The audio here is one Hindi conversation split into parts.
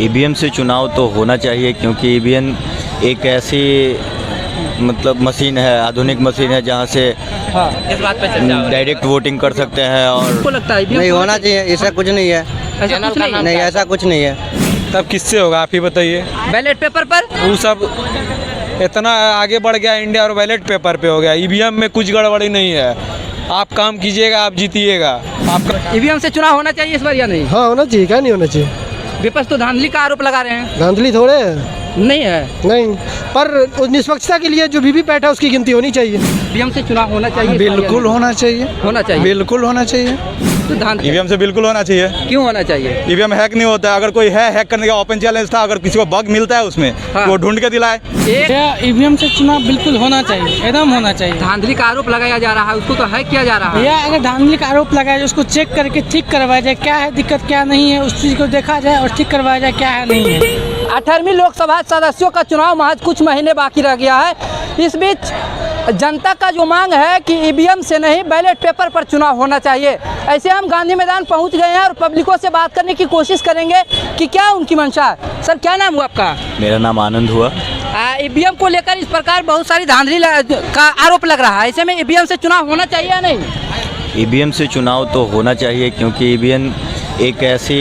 ईवीएम से चुनाव तो होना चाहिए, क्योंकि ईवीएम एक ऐसी मतलब मशीन है, आधुनिक मशीन है, जहाँ से इस बात पे चर्चा हो डायरेक्ट वोटिंग कर सकते हैं। और आपको लगता है नहीं होना चाहिए, ऐसा कुछ नहीं है। ऐसा कुछ नहीं नहीं ऐसा कुछ नहीं है। तब किससे होगा आप ही बताइए। बैलेट पेपर पर वो सब इतना आगे बढ़ गया इंडिया और बैलेट पेपर पे हो गया। ईवीएम में कुछ गड़बड़ी नहीं है। आप काम कीजिएगा, आप जीतिएगा। आपका ईवीएम से चुनाव होना चाहिए इस बार या नहीं? हाँ होना चाहिए, क्या नहीं होना चाहिए। विपक्ष तो धांधली का आरोप लगा रहे हैं। धांधली थोड़े है। नहीं है, नहीं, पर उस निष्पक्षता के लिए जो वीवीपैट है उसकी गिनती होनी चाहिए। ईवीएम से चुनाव होना चाहिए इस बार या बिल्कुल नहीं? होना चाहिए, होना चाहिए। बिल्कुल होना चाहिए। तो धांधली ईवीएम से बिल्कुल होना चाहिए। क्यों होना चाहिए? ईवीएम हैक नहीं होता है। अगर कोई है हैक करने का ओपन चैलेंज था, अगर किसी को बग मिलता है उसमें हाँ। तो वो ढूंढ के दिलाए। एक ईवीएम से चुनाव बिल्कुल होना चाहिए, एकदम होना चाहिए। धांधली का आरोप लगाया जा रहा है, उसको तो हैक किया जा रहा है। या अगर धांधली का आरोप लगाया जाए, उसको चेक करके ठीक करवाया जाए, क्या है दिक्कत क्या नहीं है, उस चीज़ को देखा जाए और ठीक करवाया जाए क्या है नहीं है। 18वीं लोकसभा सदस्यों का चुनाव महज कुछ महीने बाकी रह गया है। इस बीच जनता का जो मांग है कि ईवीएम से नहीं बैलेट पेपर पर चुनाव होना चाहिए। ऐसे हम गांधी मैदान पहुंच गए हैं और पब्लिकों से बात करने की कोशिश करेंगे कि क्या उनकी मंशा है। सर, क्या नाम हुआ आपका? मेरा नाम आनंद हुआ। ईवीएम को लेकर इस प्रकार बहुत सारी धांधली का आरोप लग रहा है। ऐसे में ईवीएम से चुनाव होना चाहिए या नहीं? ईवीएम से चुनाव तो होना चाहिए, क्योंकि ईवीएम एक ऐसी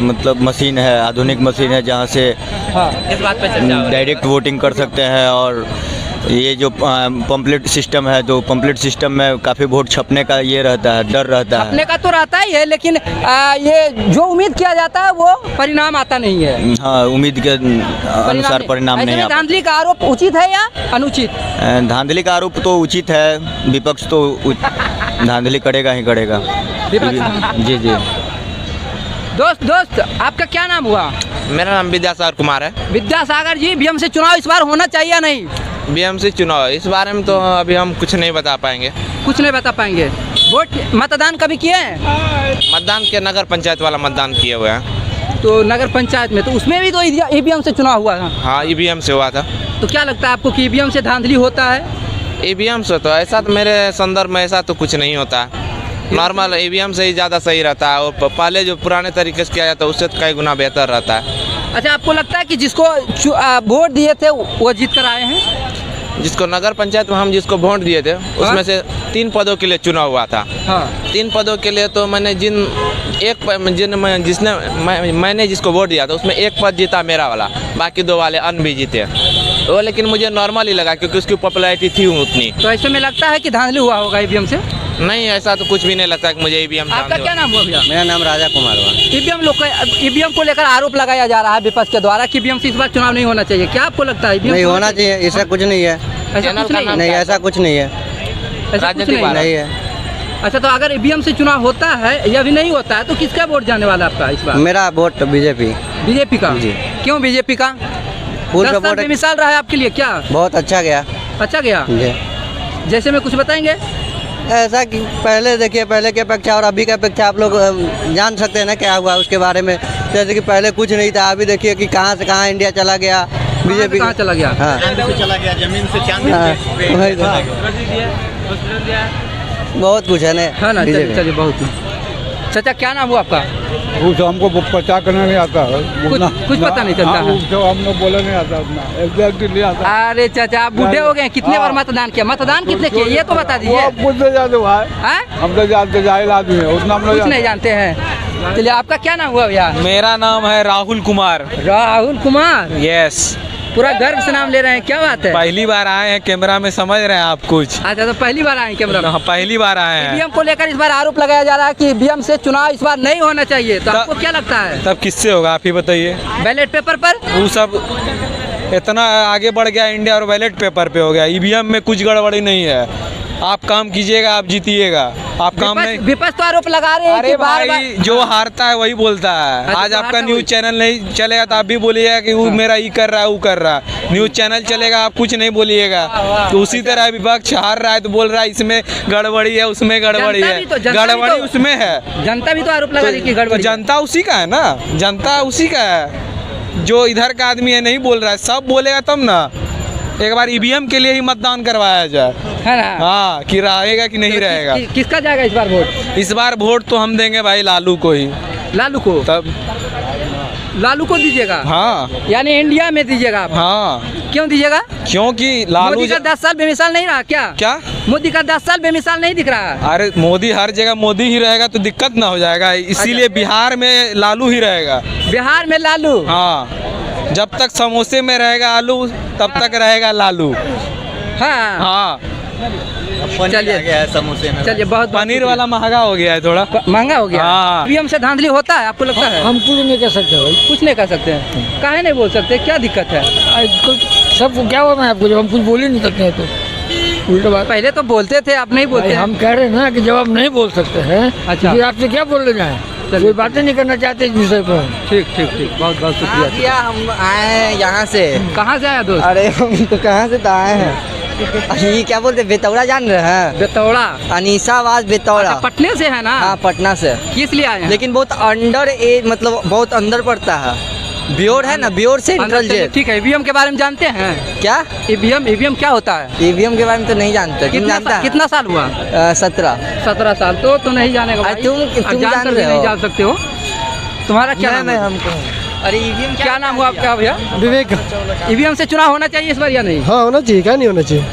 मतलब मशीन है, आधुनिक मशीन है, जहाँ से इस बात पे चर्चा हो डायरेक्ट वोटिंग कर सकते हैं। और ये जो पंपलेट सिस्टम है, तो पंपलेट सिस्टम में काफ़ी वोट छपने का ये रहता है, डर रहता है। अपने का तो रहता ही है, लेकिन ये जो उम्मीद किया जाता है वो परिणाम आता नहीं है। हाँ, उम्मीद के अनुसार परिणाम नहीं आता। धांधली का आरोप उचित है या अनुचित? धांधली का आरोप तो उचित है, विपक्ष तो धांधली करेगा ही करेगा। विपक्ष। जी जी। दोस्त आपका क्या नाम हुआ? मेरा नाम विद्यासागर कुमार है। विद्यासागर जी, ईवीएम से चुनाव इस बार होना चाहिए या नहीं? ईवीएम से चुनाव इस बारे में तो अभी हम कुछ नहीं बता पाएंगे। कुछ नहीं बता पाएंगे। वोट मतदान कभी किए हैं? मतदान के नगर पंचायत वाला मतदान किए हुए हैं। तो नगर पंचायत में तो उसमें भी तो ईवीएम से चुनाव हुआ था। हाँ, ईवीएम से हुआ था। तो क्या लगता है आपको कि ईवीएम से धांधली होता है? ईवीएम से तो ऐसा तो मेरे संदर्भ में ऐसा तो कुछ नहीं होता है। नॉर्मल ईवीएम से ही ज़्यादा सही रहता है। और पहले जो पुराने तरीके से किया जाता है उससे तो कई गुना बेहतर रहता है। अच्छा, आपको लगता है कि जिसको वोट दिए थे वो जीत कर आए हैं? जिसको नगर पंचायत में हम जिसको वोट दिए थे उसमें से 3 पदों के लिए चुनाव हुआ था। हाँ। 3 पदों के लिए तो मैंने मैंने जिसको वोट दिया था उसमें 1 पद जीता मेरा वाला, बाकी 2 वाले अन्य भी जीते। वो लेकिन मुझे नॉर्मल ही लगा क्योंकि उसकी पॉपुलैरिटी थी उतनी। तो ऐसे में लगता है कि धांधली हुआ होगा ईवीएम से? नहीं, ऐसा तो कुछ भी नहीं लगता कि मुझे ईवीएम। आपका क्या नाम हुआ भैया? मेरा नाम राजा कुमार हुआ। ईवीएम को लेकर आरोप लगाया जा रहा है विपक्ष के द्वारा कि ईवीएम से इस बार चुनाव नहीं होना चाहिए। क्या आपको लगता है? नहीं होना चाहिए, ऐसा कुछ नहीं है। ऐसा कुछ नहीं है? नहीं ऐसा कुछ नहीं है। ऐसा कुछ नहीं है? नहीं है। अच्छा, तो अगर ईवीएम से चुनाव होता है या भी नहीं होता है तो किसका वोट जाने वाला है आपका इस बार? मेरा वोट बीजेपी। बीजेपी का? जी। क्यों बीजेपी का? फुल 10 साल सपोर्ट। बेमिसाल रहा है आपके लिए क्या? बहुत अच्छा गया। अच्छा गया। जी। जैसे में कुछ बताएंगे? ऐसा कि पहले देखिए, पहले की अपेक्षा और अभी की अपेक्षा आप लोग जान सकते हैं ना क्या हुआ उसके बारे में। जैसे कि पहले कुछ नहीं था, अभी देखिए कि कहाँ से कहाँ इंडिया चला गया। बीजेपी कहाँ चला गया? हाँ, चला गया, जमीन से चांदी वही तो। बहुत कुछ है है ना? बीजेपी। चलिए बहुत कुछ। चाचा, क्या नाम हुआ आपका? कुछ हमको पता करना नहीं आता है। कुछ पता नहीं चलता है? जो हमको बोला नहीं आता उतना एग्जैक्टली आता। अरे चाचा, आप बूढ़े हो गए हैं। कितने बार मतदान किया? मतदान कितने किए ये तो बता दीजिए। वो मुझसे जानते भाई, हैं? हम तो जानते जाहिल आदमी है, उतना हम कुछ नहीं जानते हैं। चलिए, आपका क्या नाम हुआ भैया? मेरा नाम है राहुल कुमार। राहुल कुमार। यस, पूरा गर्व से नाम ले रहे हैं, क्या बात है? पहली बार आए हैं कैमरा में, समझ रहे हैं आप कुछ? अच्छा, तो पहली बार आए कैमरा में? हाँ, पहली बार आए हैं। ईवीएम को लेकर इस बार आरोप लगाया जा रहा है कि ईवीएम से चुनाव इस बार नहीं होना चाहिए। तो आपको क्या लगता है? तब किससे होगा आप ही बताइए। बैलेट पेपर पर? वो सब इतना आगे बढ़ गया इंडिया और बैलेट पेपर पे हो गया। ईवीएम में कुछ गड़बड़ी नहीं है। आप काम कीजिएगा, आप जीतिएगा। आप काम नहीं। विपक्ष तो आरोप लगा रहे हैं अरे कि बार भाई, जो हारता है वही बोलता है। अच्छा, आज जो आपका हारता न्यूज वही। चैनल नहीं चलेगा तो आप भी बोलिएगा कि वो मेरा ये कर रहा है, वो कर रहा है। न्यूज चैनल चलेगा, आप कुछ नहीं बोलिएगा। तो उसी तरह विपक्ष हार रहा है तो बोल रहा है इसमें गड़बड़ी है, उसमें गड़बड़ी जनता है। भी तो- जनता भी गड़बड़ी तो- उसमें है। जनता भी तो आरोप लगा रही है कि तो गड़बड़ी है। जनता उसी का है ना, जनता उसी का है। जो इधर का आदमी है नहीं बोल रहा है, सब बोलेगा तब ना। एक बार ईवीएम के लिए ही मतदान करवाया जाए, है ना? हाँ, कि रहेगा कि नहीं रहेगा। किसका जाएगा इस बार वोट? इस बार वोट तो हम देंगे भाई लालू को ही। लालू को? तब लालू को दीजिएगा? हाँ यानी इंडिया में दीजिएगा आप? हाँ, क्यों दीजिएगा? क्योंकि लालू मोदी का 10 साल बेमिसाल नहीं रहा क्या? क्या? मोदी का 10 साल बेमिसाल नहीं दिख रहा है? अरे मोदी हर जगह मोदी ही रहेगा तो दिक्कत ना हो जाएगा, इसीलिए बिहार में लालू ही रहेगा। बिहार में लालू? हाँ, जब तक समोसे में रहेगा आलू तब तक रहेगा लालू। हाँ हाँ, चलिए समोसे में चलिए, बहुत पनीर वाला महंगा हो गया है थोड़ा। महंगा हो गया। हाँ। ईवीएम से धांधली होता है आपको लगता है? हम कुछ नहीं कर सकते भाई, कुछ नहीं कर सकते हैं? काहे नहीं बोल सकते, क्या दिक्कत है? सबको क्या होना है आपको जब हम कुछ बोल ही नहीं सकते हैं तो उल्टा बात। पहले तो बोलते थे, आप नहीं बोलते। हम कह रहे हैं ना कि जब आप नहीं बोल सकते हैं अच्छा। फिर आपसे क्या बोलने जाए, कोई बातें नहीं करना चाहते इस विषय पर। ठीक ठीक ठीक, बहुत बहुत शुक्रिया। भैया हम आए हैं यहाँ से। कहाँ से आया दोस्त? अरे हम तो कहाँ से तो आए हैं, ये क्या बोलते बेतौड़ा जान रहे हैं? बेतौड़ा? अनीसाबाद बेतौड़ा। अच्छा, पटने से है ना? हाँ पटना से। किस लिए आए हैं? लेकिन बहुत अंडर एज, मतलब बहुत अंदर पड़ता है। ब्योर है ना, ब्योर से अंदर से। जेल। ठीक है, ईवीएम के बारे में जानते हैं? क्या? ईवीएम क्या होता है? ईवीएम के बारे में तो नहीं जानते। तुम जानता है? कितना साल हुआ? 17 साल तो नहीं जानेगा भाई। तुम अब जान कर भी रहे हो? नहीं जान सकते हो। तुम्हारा क्या नाम है? हमको। अरे ईवीएम क्या नाम हुआ आपका भैया? विवेक। ईवीएम से चुनाव होना चाहिए इस बार या नहीं? हाँ होना चाहिए, क्या नहीं होना चाहिए?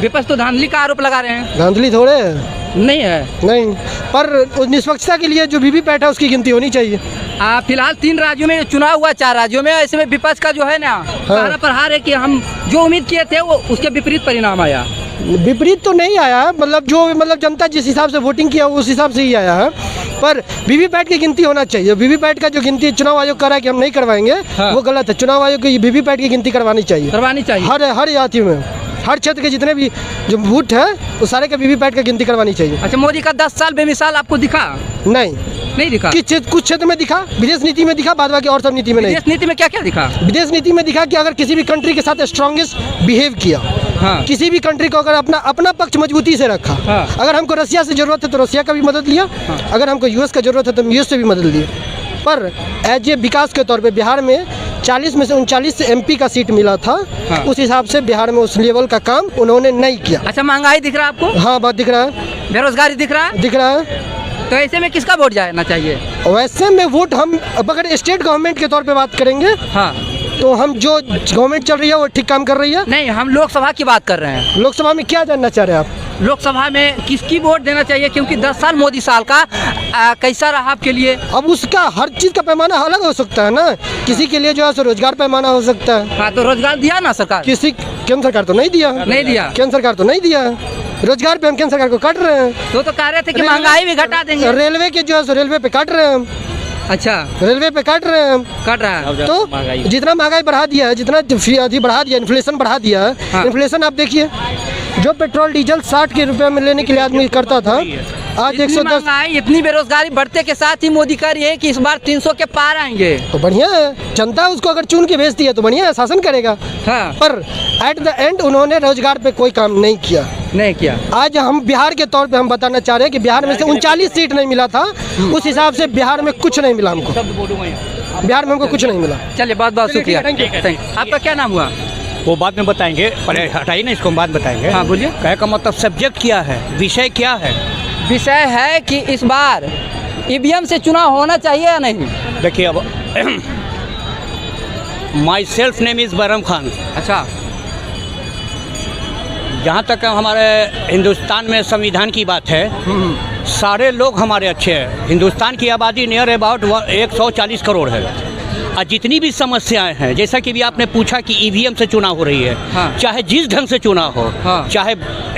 विपक्ष तो धांधली का आरोप लगा रहे हैं। धांधली थोड़े है। नहीं है? नहीं, पर निष्पक्षता के लिए जो वीवीपैट है उसकी गिनती होनी चाहिए। फिलहाल 3 राज्यों में चुनाव हुआ, 4 राज्यों में। ऐसे में विपक्ष का जो है ना, कहना प्रहार है कि हम जो उम्मीद किए थे वो उसके विपरीत परिणाम आया। विपरीत तो नहीं आया, मतलब जनता जिस हिसाब से वोटिंग किया उस हिसाब से ही आया है, पर वीवीपैट की गिनती होना चाहिए। वीवीपैट का जो गिनती चुनाव आयोग कर रहा है कि हम नहीं करवाएंगे, वो गलत है। चुनाव आयोग को वीवीपैट की गिनती करवानी चाहिए। हर जाति में, हर क्षेत्र के जितने भी जो बूथ है वो सारे का वीवीपैट का गिनती करवानी चाहिए। अच्छा, मोदी का 10 साल बेमिसाल आपको दिखा? नहीं दिखा? कुछ क्षेत्र में दिखा, विदेश नीति में दिखा, बाद बाकी और सब नीति में नहीं। विदेश नीति में क्या क्या दिखा? विदेश नीति में दिखा कि अगर किसी भी कंट्री के साथ स्ट्रॉन्गेस्ट बिहेव किया, हाँ। किसी भी कंट्री को अगर अपना पक्ष मजबूती से रखा, हाँ। अगर हमको रसिया से जरूरत है तो रसिया का भी मदद लिया, अगर हमको यूएस का जरूरत है तो यूएस से भी मदद लिया। पर एज ए विकास के तौर पे बिहार में 40 में से 39 एमपी का सीट मिला था, हाँ। उस हिसाब से बिहार में उस लेवल का काम उन्होंने नहीं किया। अच्छा, महंगाई दिख रहा है आपको? हाँ, बात दिख रहा है। बेरोजगारी दिख रहा है? तो ऐसे में किसका वोट जाना चाहिए? वैसे में वोट हम अगर स्टेट गवर्नमेंट के तौर पे बात करेंगे, हाँ, तो हम जो गवर्नमेंट चल रही है वो ठीक काम कर रही है। नहीं, हम लोकसभा की बात कर रहे हैं। लोकसभा में क्या जानना चाह रहे हैं आप? लोकसभा में किसकी वोट देना चाहिए? क्योंकि 10 साल मोदी साल का कैसा रहा आपके लिए? अब उसका हर चीज़ का पैमाना अलग हो सकता है ना। किसी के लिए जो है रोजगार पैमाना हो सकता है। हाँ, तो रोजगार दिया ना सरकार? किसी केंद्र सरकार तो नहीं दिया। केंद्र सरकार तो नहीं दिया। रोजगार पे हम केंद्र सरकार को काट रहे हैं। तो कह रहे थे कि महंगाई भी घटा देंगे। रेलवे के जो है रेलवे पे काट रहे हैं हम। अच्छा, रेलवे पे काट रहे हैं हम। काट रहा है तो जितना महंगाई बढ़ा दिया है, जितना बढ़ा दिया, इन्फ्लेशन बढ़ा दिया है। हाँ। इन्फ्लेशन आप देखिए, जो पेट्रोल डीजल 60 के रुपए में लेने के लिए आदमी करता था, आज 110। इतनी बेरोजगारी बढ़ते के साथ ही मोदी कह रही है कि इस बार 300 के पार आएंगे। तो बढ़िया है, जनता उसको अगर चुन के भेजती है तो बढ़िया है, शासन करेगा। हाँ। पर एट द एंड उन्होंने रोजगार पे कोई काम नहीं किया। आज हम बिहार के तौर पे हम बताना चाह रहे हैं कि बिहार में से 39 सीट नहीं मिला था, उस हिसाब से बिहार में कुछ नहीं मिला हमको। बिहार में हमको कुछ नहीं मिला। चलिए, बहुत बहुत शुक्रिया। आपका क्या नाम हुआ? वो बाद में बताएंगे, पहले हटाइए ना इसको, हम बाद में बताएंगे। हाँ, बोलिए। कहने का मतलब सब्जेक्ट क्या है, विषय क्या है? विषय है कि इस बार ईवीएम से चुनाव होना चाहिए या नहीं? देखिए, अब माई सेल्फ नेम इज़ बरम खान। अच्छा, जहाँ तक हमारे हिंदुस्तान में संविधान की बात है, सारे लोग हमारे अच्छे हैं। हिंदुस्तान की आबादी नियर अबाउट 140 करोड़ है, और जितनी भी समस्याएं हैं, जैसा कि भी आपने पूछा कि ईवीएम से चुनाव हो रही है, हाँ। चाहे जिस ढंग से चुनाव हो, हाँ। चाहे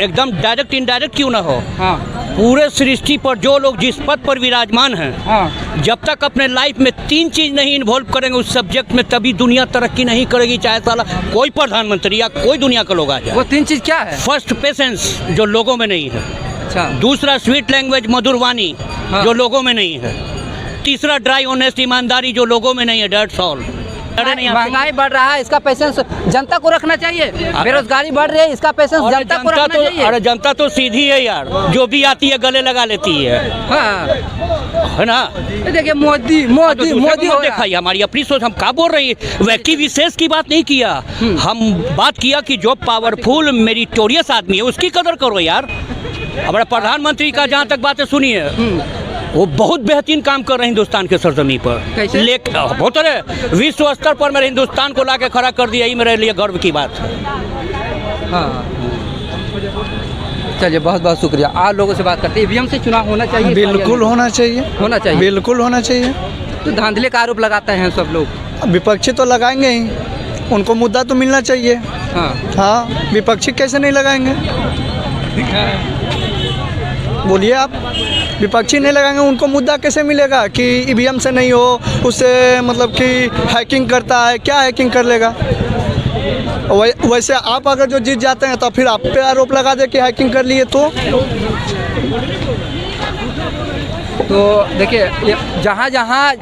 एकदम डायरेक्ट इनडायरेक्ट क्यों ना हो, हाँ। पूरे सृष्टि पर जो लोग जिस पद पर विराजमान हैं, हाँ। जब तक अपने लाइफ में 3 चीज़ नहीं इन्वॉल्व करेंगे उस सब्जेक्ट में, तभी दुनिया तरक्की नहीं करेगी। चाहे साला कोई प्रधानमंत्री या कोई दुनिया का लोग आ जाए। वो 3 चीज़ क्या है? फर्स्ट, पेशेंस, जो लोगों में नहीं है। अच्छा। दूसरा, स्वीट लैंग्वेज, मधुर वाणी, हाँ। जो लोगों में नहीं है। तीसरा, ड्राई ऑनेस्ट, ईमानदारी, जो लोगों में नहीं है। That's all. महंगाई बढ़ रहा है, इसका पेशेंस जनता को रखना चाहिए। बेरोजगारी बढ़ रही है, इसका पेशेंस जनता को रखना चाहिए। अरे जनता तो सीधी है यार, जो भी आती है गले लगा लेती है। हाँ, है ना? देखिए, मोदी मोदी मोदी हो देखा, हमारी अपनी सोच, हम क्या बोल रहे हैं, व्यक्ति विशेष की बात नहीं किया, हम बात किया कि जो पावरफुल मेरिटोरियस आदमी है उसकी कदर करो यार। हमारे प्रधानमंत्री का जहाँ तक बात है सुनिए, वो बहुत बेहतरीन काम कर रहे हैं हिंदुस्तान के सरजमी पर। कैसे? बहुत रहे विश्व स्तर पर मेरे हिंदुस्तान को ला के खड़ा कर दिया, यही मेरे लिए गर्व की बात है। हाँ, चलिए बहुत बहुत शुक्रिया। आप लोगों से बात करते हैं, ईवीएम से चुनाव होना चाहिए? बिल्कुल होना चाहिए, होना चाहिए, बिल्कुल होना चाहिए। तो धांधले का आरोप लगाते हैं सब लोग। विपक्षी तो लगाएंगे ही, उनको मुद्दा तो मिलना चाहिए। हाँ, विपक्षी कैसे नहीं लगाएंगे? बोलिए आप, विपक्षी नहीं लगाएंगे उनको मुद्दा कैसे मिलेगा कि ईवीएम से नहीं हो, उससे मतलब कि हैकिंग करता है, क्या हैकिंग कर लेगा? वैसे आप अगर जो जीत जाते हैं तो फिर आप पे आरोप लगा दे कि हैकिंग कर लिए तो देखिए, जहाँ जहाँ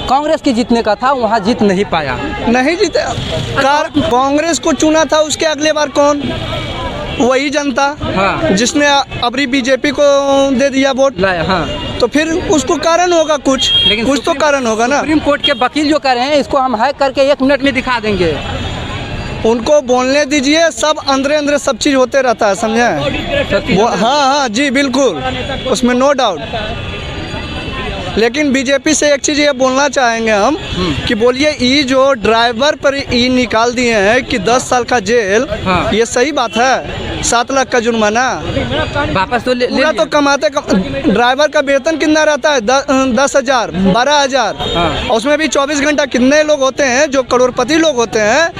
कांग्रेस की जीतने का था वहाँ जीत नहीं पाया, नहीं जीते। कांग्रेस को चुना था, उसके अगले बार कौन? वही जनता। हाँ। जिसने अबरी बीजेपी को दे दिया वोट लाया। हाँ, तो फिर उसको कारण होगा कुछ, लेकिन कुछ तो कारण होगा ना। सुप्रीम कोर्ट के वकील जो कह रहे हैं इसको हम हैक करके 1 मिनट में दिखा देंगे। उनको बोलने दीजिए, सब अंदर अंदर सब चीज़ होते रहता है, समझे? वो हाँ जी बिल्कुल, उसमें नो डाउट। लेकिन बीजेपी से एक चीज़ ये बोलना चाहेंगे हम कि बोलिए, ये जो ड्राइवर पर ये निकाल दिए हैं कि 10 साल का जेल, ये सही बात है? 7 लाख का जुर्माना वापस तो ले पूरा तो कमाते ड्राइवर का वेतन कितना रहता है? 10,000 12,000। उसमें भी 24 घंटा कितने लोग होते हैं जो करोड़पति लोग होते हैं,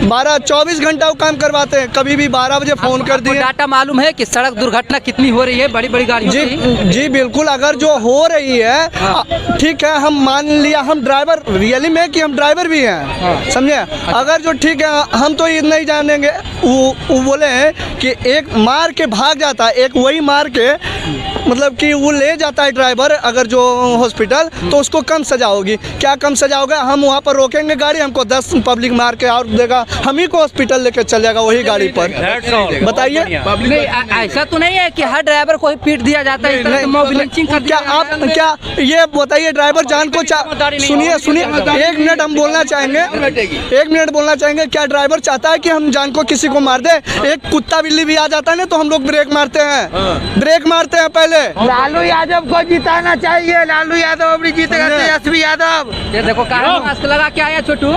12-24 घंटा वो काम करवाते हैं। कभी भी 12 बजे फ़ोन कर दिए। डाटा मालूम है कि सड़क दुर्घटना कितनी हो रही है बड़ी बड़ी गाड़ियों जी जी बिल्कुल। अगर जो हो रही है, ठीक है, हम मान लिया हम ड्राइवर, रियली में कि हम ड्राइवर भी हैं, समझे? अगर जो ठीक है, हम तो ये नहीं जानेंगे, वो बोले हैं कि एक मार के भाग जाता है, एक वही मार के मतलब कि वो ले जाता है ड्राइवर अगर जो हॉस्पिटल, तो उसको कम सजा होगी। क्या कम सजा होगा? हम वहाँ पर रोकेंगे गाड़ी, हमको 10 पब्लिक मार के और देगा, हम ही को हॉस्पिटल लेके चल जाएगा वही गाड़ी पर। बताइए। नहीं, ऐसा तो नहीं है कि हर ड्राइवर को ही पीट दिया जाता है, इस तरह से मॉब लिंचिंग कर क्या दिया आप क्या ये बताइए, ड्राइवर जान को सुनिए 1 मिनट हम बोलना चाहेंगे, 1 मिनट बोलना चाहेंगे। क्या ड्राइवर चाहता है कि हम जान को किसी को मार दे? एक कुत्ता बिल्ली भी आ जाता है ना तो हम लोग ब्रेक मारते हैं, ब्रेक मारते हैं पहले। लालू यादव को जिताना चाहिए, लालू यादव अपनी जीतेगा, तेजस्वी यादव। ये देखो मास्क लगा के आया छोटू।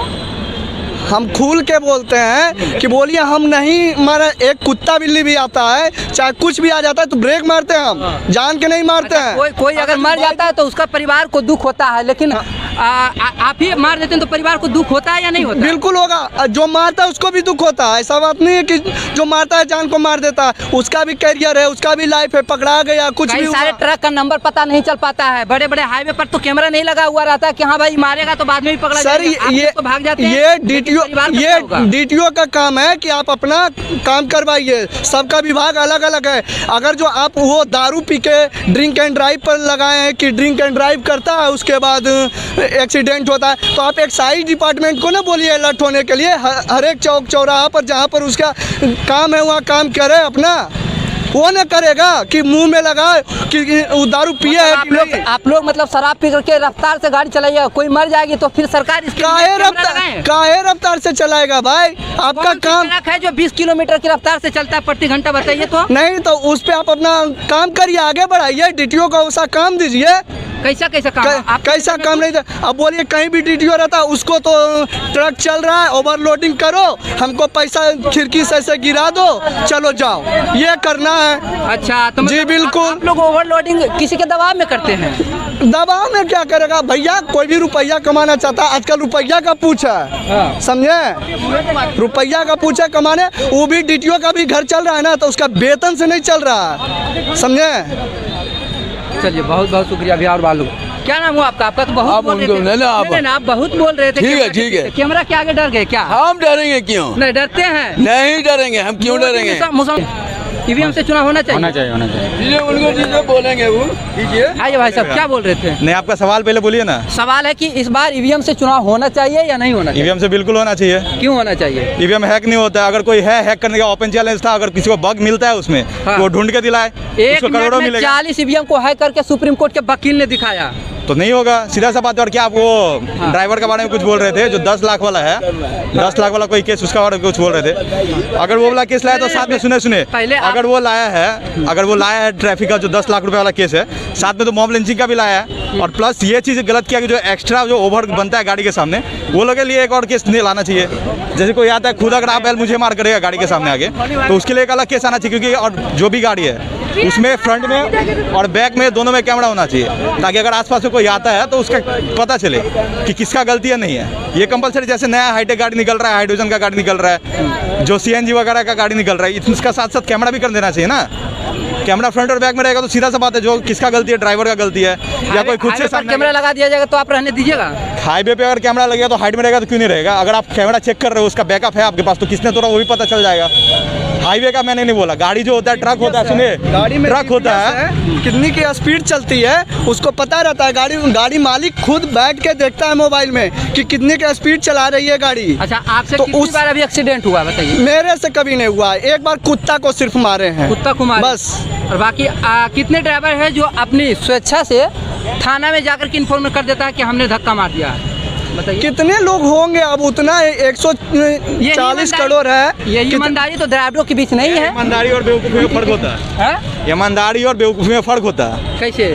हम खुल के बोलते हैं कि बोलिए, हम नहीं मारा, एक कुत्ता बिल्ली भी आता है, चाहे कुछ भी आ जाता है तो ब्रेक मारते हैं, हम जान के नहीं मारते हैं। कोई अगर मर जाता है तो उसका परिवार को दुख होता है, लेकिन आप ही मार देते हैं तो परिवार को दुख होता है या नहीं होता? बिल्कुल होगा। जो मारता है उसको भी दुख होता है। ऐसा बात नहीं है कि जो मारता है जान को मार देता है, उसका भी करियर है, उसका भी लाइफ है, पकड़ा गया कुछ भी। सारे ट्रक का नंबर पता नहीं चल पाता है, बड़े बड़े हाईवे पर तो कैमरा नहीं लगा हुआ रहता कि हाँ भाई मारेगा तो बाद में भी पकड़ा जाएगा। ये तो भाग जाते हैं। ये DTO का काम है कि आप अपना काम करवाइए। सबका विभाग अलग अलग है। अगर जो आप वो दारू पी के ड्रिंक एंड ड्राइव पर लगाए हैं कि ड्रिंक एंड ड्राइव करता है, उसके बाद एक्सीडेंट होता है, तो आप एक्साइज डिपार्टमेंट को ना बोलिए अलर्ट होने के लिए। हर एक चौक चौराहा पर जहाँ पर उसका काम है वहाँ काम करे अपना। वो न करेगा कि मुंह में लगाए कि वो दारू पिए है कि नहीं। आप लोग मतलब शराब पी करके रफ्तार से गाड़ी चलाइए, कोई मर जाएगी तो फिर सरकार काहे रफ्तार से चलाएगा भाई? आपका काम है जो 20 किलोमीटर की रफ्तार से चलता है प्रति घंटा, बताइए तो। नहीं तो उस पे आप अपना काम करिए, आगे बढ़ाइए। DTO को ऐसा काम दीजिए। कैसा काम? कैसा काम नहीं था? अब बोलिए, कहीं भी DTO रहता है उसको तो ट्रक चल रहा है, ओवरलोडिंग करो, हमको पैसा खिड़की से ऐसे गिरा दो, चलो जाओ, ये करना है। अच्छा, तो जी बिल्कुल। आप लोग ओवरलोडिंग किसी के दबाव में करते हैं? दबाव में क्या करेगा भैया? कोई भी रुपया कमाना चाहता है, आजकल रुपया का पूछ है, समझे? रुपया का पूछ है कमाने। वो भी DTO का भी घर चल रहा है ना, तो उसका वेतन से नहीं चल रहा है, समझे? चलिए बहुत बहुत शुक्रिया बिहार वालों। क्या नाम हुआ आपका? आपका तो बहुत बोल रहे थे। नहीं, आप बहुत बोल रहे थे। ठीक है। कैमरा के आगे डर गए क्या? हम डरेंगे क्यों? नहीं डरते हैं। नहीं डरेंगे, हम क्यों डरेंगे? ईवीएम से चुनाव होना चाहिए। उनको चीजें बोलेंगे वो। आइए भाई साहब, क्या बोल रहे थे? नहीं, आपका सवाल पहले बोलिए ना। सवाल है कि इस बार ईवीएम से चुनाव होना चाहिए या नहीं होना चाहिए? ईवीएम से बिल्कुल होना चाहिए। क्यों होना चाहिए? ईवीएम हैक नहीं होता है। अगर कोई है हैक करने का ओपन चैलेंज था, अगर किसी को बग मिलता है उसमें तो वो ढूंढ के दिलाए, उसको करोड़ों मिलेगा। 40 ईवीएम को हैक करके सुप्रीम कोर्ट के वकील ने दिखाया। तो नहीं होगा, सीधा सा बात है। और क्या आप वो ड्राइवर के बारे में कुछ बोल रहे थे जो 10 लाख वाला है, 10 लाख वाला कोई केस, उसका बारे में कुछ बोल रहे थे। अगर वो वाला केस लाया तो साथ में सुने अगर वो लाया है ट्रैफिक का जो 10 लाख रुपए वाला केस है, साथ में तो मॉब लिंचिंग का भी लाया है। और प्लस ये चीज़ गलत किया कि जो एक्स्ट्रा जो ओवर बनता है गाड़ी के सामने, वो लोग के लिए एक और केस नहीं लाना चाहिए। जैसे कोई आता है खुद अगर आप मुझे मार करेगा गाड़ी के सामने आगे, तो उसके लिए एक अलग केस आना चाहिए। क्योंकि और जो भी गाड़ी है उसमें फ्रंट में और बैक में दोनों में कैमरा होना चाहिए, ताकि अगर आसपास से कोई आता है तो उसका पता चले कि किसका गलती है नहीं है। ये कंपलसरी, जैसे नया हाईटेक गाड़ी निकल रहा है, हाइड्रोजन का गाड़ी निकल रहा है, जो CNG वगैरह का गाड़ी निकल रहा है, इसका साथ साथ कैमरा भी कर देना चाहिए ना। कैमरा फ्रंट और बैक में रहेगा तो सीधा सा बात है, जो किसका गलती है, ड्राइवर का गलती है या कोई खुद से कैमरा लगा दिया जाएगा तो आप रहने दीजिएगा। हाईवे पे अगर कैमरा लगेगा तो हाइट में रहेगा तो क्यों नहीं रहेगा? अगर आप कैमरा चेक कर रहे हो, उसका बैकअप है आपके पास, तो किसने तोड़ा वो भी पता चल जाएगा। हाईवे का मैंने नहीं बोला, गाड़ी जो होता है, ट्रक होता है, सुनिए, गाड़ी में ट्रक होता है, कितनी की स्पीड चलती है उसको पता रहता है। गाड़ी मालिक खुद बैठ के देखता है मोबाइल में कि कितनी की स्पीड चला रही है गाड़ी। अच्छा, आपसे तो कितनी बार अभी एक्सीडेंट हुआ बताइए? मेरे से कभी नहीं हुआ, एक बार कुत्ता को सिर्फ मारे हैं, कुत्ता को मारे बस। और बाकी कितने ड्राइवर हैं जो अपनी स्वेच्छा से थाना में जाकर के इन्फॉर्म कर देता है कि हमने धक्का मार दिया है? बताइए कितने लोग होंगे? अब उतना 140 करोड़ है। ये ईमानदारी तो ड्राइवरों के बीच नहीं है। ईमानदारी और बेवकूफ़ी में फर्क होता है। ईमानदारी और बेवकूफ़ी में फर्क होता है। कैसे?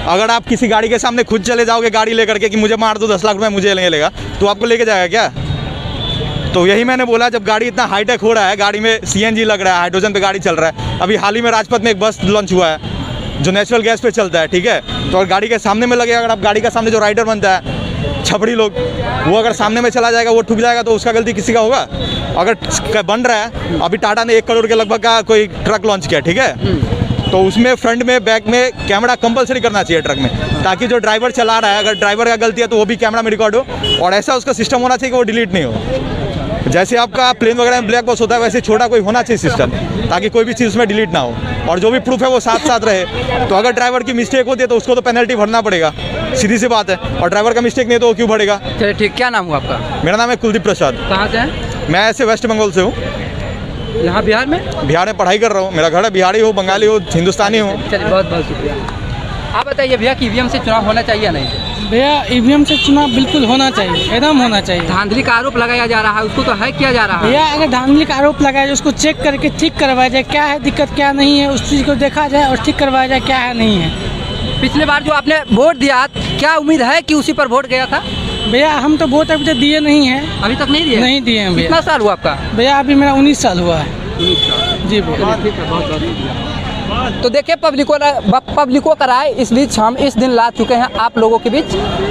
अगर आप किसी गाड़ी के सामने खुद चले जाओगे गाड़ी लेकर के कि मुझे मार दो 10 लाख रुपए मुझे नहीं लेगा, तो आपको लेके जाएगा क्या? तो यही मैंने बोला, जब गाड़ी इतना हाईटेक हो रहा है, गाड़ी में CNG लग रहा है, हाइड्रोजन पे गाड़ी चल रहा है। अभी हाल ही में राजपथ में एक बस लॉन्च हुआ है जो नेचुरल गैस पे चलता है, ठीक है। तो अगर गाड़ी के सामने में लगेगा, अगर आप गाड़ी के सामने जो राइडर बनता है, छपड़ी लोग, वो अगर सामने में चला जाएगा, वो ठुक जाएगा, तो उसका गलती किसी का होगा? अगर बन रहा है, अभी टाटा ने 1 करोड़ के लगभग का कोई ट्रक लॉन्च किया, ठीक है, तो उसमें फ्रंट में बैक में कैमरा कंपलसरी करना चाहिए ट्रक में, ताकि जो ड्राइवर चला रहा है, अगर ड्राइवर का गलती है तो वो भी कैमरा में रिकॉर्ड हो। और ऐसा उसका सिस्टम होना चाहिए कि वो डिलीट नहीं हो। जैसे आपका प्लेन वगैरह में ब्लैक बॉक्स होता है, वैसे छोटा कोई होना चाहिए सिस्टम, ताकि कोई भी चीज़ उसमें डिलीट ना हो और जो भी प्रूफ है वो साथ साथ रहे। तो अगर ड्राइवर की मिस्टेक होती है तो उसको तो पेनल्टी भरना पड़ेगा, सीधी सी बात है। और ड्राइवर का मिस्टेक नहीं तो वो क्यों भरेगा? चलिए ठीक, क्या नाम हुआ आपका? मेरा नाम है कुलदीप प्रसाद। कहाँ से हैं? मैं ऐसे वेस्ट बंगाल से हूँ। यहाँ बिहार में? बिहार में पढ़ाई कर रहा हूँ। मेरा घर है, बिहारी हो, बंगाली हो, हिंदुस्तानी हो। चलिए, बहुत बहुत शुक्रिया। आप बताइए भैया कि EVM से चुनाव होना चाहिए या नहीं? भैया EVM से चुनाव बिल्कुल होना चाहिए, एकदम होना चाहिए। धांधली का आरोप लगाया जा रहा है, उसको तो हैक किया जा रहा है। भैया अगर धांधली का आरोप लगाया जाए, उसको चेक करके ठीक करवाया जाए, क्या है दिक्कत क्या नहीं है, उस चीज़ को देखा जाए और ठीक करवाया जाए क्या है नहीं है। पिछले बार जो आपने वोट दिया, क्या उम्मीद है कि उसी पर वोट गया था? भैया हम तो वोट अभी तक दिए नहीं हैं। अभी तक नहीं दिए? नहीं दिए हैं भैया। कितना साल हुआ आपका? भैया अभी मेरा 19 साल हुआ है। 19 साल? जी भैया। ठीक है, बहुत बहुत। तो देखिए पब्लिकों का राय इस बीच हम इस दिन ला चुके हैं आप लोगों के बीच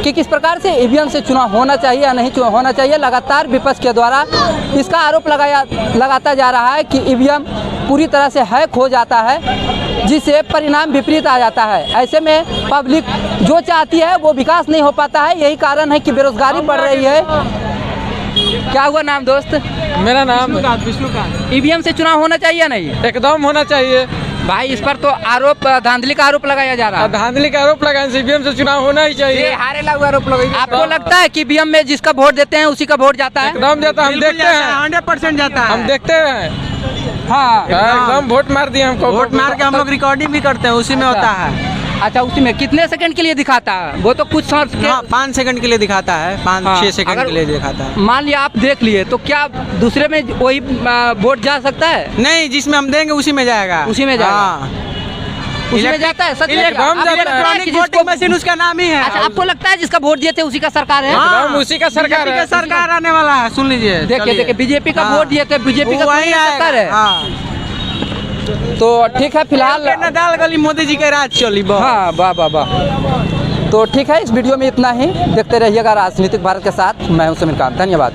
कि किस प्रकार से EVM से चुनाव होना चाहिए या नहीं होना चाहिए। लगातार विपक्ष के द्वारा इसका आरोप लगाता जा रहा है कि EVM पूरी तरह से हैक हो जाता है, जिससे परिणाम विपरीत आ जाता है। ऐसे में पब्लिक जो चाहती है वो विकास नहीं हो पाता है। यही कारण है कि बेरोजगारी बढ़ रही है। क्या हुआ नाम दोस्त? मेरा नाम विष्णुकांत। EVM से चुनाव होना चाहिए या नहीं? एकदम होना चाहिए भाई। इस पर तो आरोप धांधली का आरोप लगाया जा रहा है। धांधली का आरोप लगाने से EVM से चुनाव होना ही चाहिए। आरोप लगाइए। आपको लगता है कि EVM में जिसका वोट देते हैं उसी का वोट जाता है? एकदम जाता है, हम देखते हैं 100% जाता है। हम देखते हैं। हाँ, एकदम वोट मार दिए हमको। वोट मार के हम लोग रिकॉर्डिंग भी करते हैं, उसी में होता है। अच्छा, उसी में कितने सेकंड के लिए दिखाता है? वो तो कुछ 5 सेकंड के लिए दिखाता है, 5-6 सेकंड के लिए दिखाता है। मान लिया आप देख लिए तो क्या दूसरे में वही वोट जा सकता है? नहीं, जिसमें हम देंगे उसी में जाएगा। उसी में जाएगा? उसी में जाता है? सच में इलेक्ट्रॉनिक वोटिंग मशीन उसका नाम ही है। अच्छा, आपको लगता है जिसका वोट दिए थे उसी का सरकार है? उसी का सरकार है। सरकार आने वाला है, सुन लीजिए। देखिए बीजेपी का वोट दिए थे, बीजेपी का सरकार है। तो ठीक है, फिलहाल नदाल गली मोदी जी के राज चली। हाँ, वाह वाह वाह। तो ठीक है, इस वीडियो में इतना ही। देखते रहिएगा राजनीतिक भारत के साथ। मैं हूं समीर खान, धन्यवाद।